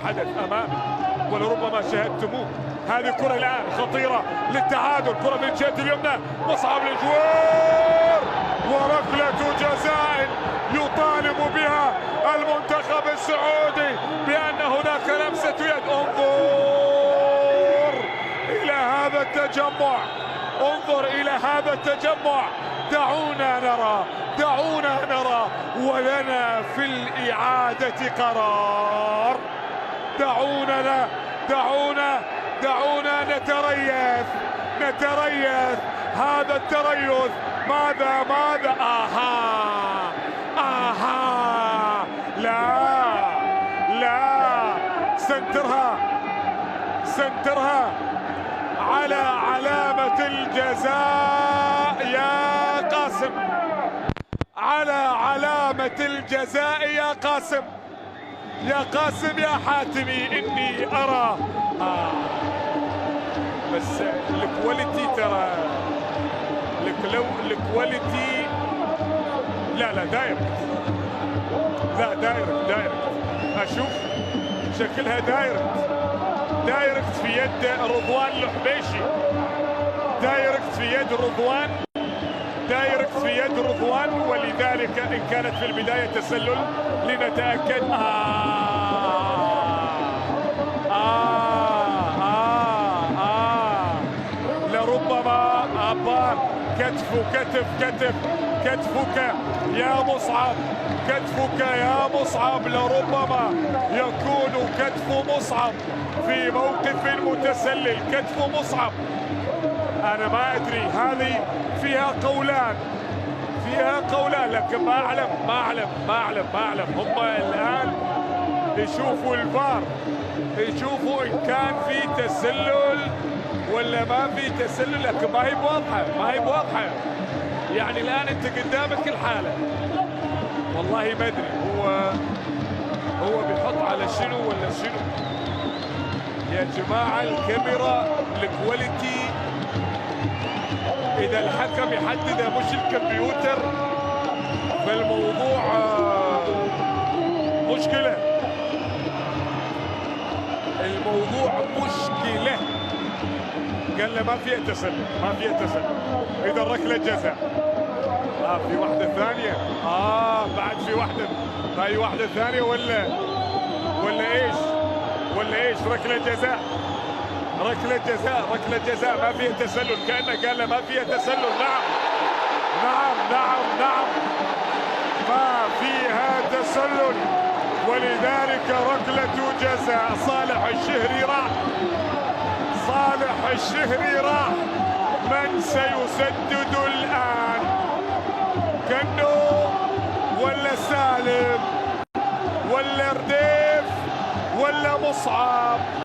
حدث امامي ولربما شاهدتموه. هذه الكرة الان خطيرة للتعادل، كرة من الجهة اليمنى، مصعب للجوار وركلة جزاء يطالب بها المنتخب السعودي بأن هناك لمسة يد. انظر إلى هذا التجمع، انظر إلى هذا التجمع. دعونا نرى ولنا في الإعادة قرار. دعونا نتريث هذا التريث. ماذا لا سنترها على علامة الجزاء يا قاسم، على علامة الجزاء يا قاسم، يا قاسم يا حاتمي. إني أرى بس الكواليتي، ترى الكواليتي لا دايركت، لا دايركت أشوف شكلها دايركت في يد رضوان الحبيشي، دايركت في يد رضوان، ولذلك إن كانت في البداية تسلل لنتأكد. لربما أبان كتفك يا مصعب، لربما يكون كتف مصعب في موقف متسلل. كتف مصعب أنا ما أدري، هذه فيها قولان لكن ما أعلم. هم الآن يشوفوا الفار، يشوفوا إن كان في تسلل ولا ما في تسلل، لكن ما هي بواضحة. يعني الآن أنت قدامك الحالة، والله ما أدري هو بيحط على شنو ولا شنو. يا جماعة الكاميرا الكواليتي، إذا الحكم يحددها مش الكمبيوتر فالموضوع مشكلة. قال له ما فيها تسلل. إذا ركلة جزاء. في واحدة ثانية، بعد في واحدة، هاي واحدة ثانية ولا ايش؟ ركلة جزاء ما فيها تسلل. كأنه قال له ما فيها تسلل. نعم ما فيها تسلل، ولذلك ركلة جزاء. صالح الشهري راح. من سيسدد الآن؟ كنو ولا سالم ولا رديف ولا مصعب؟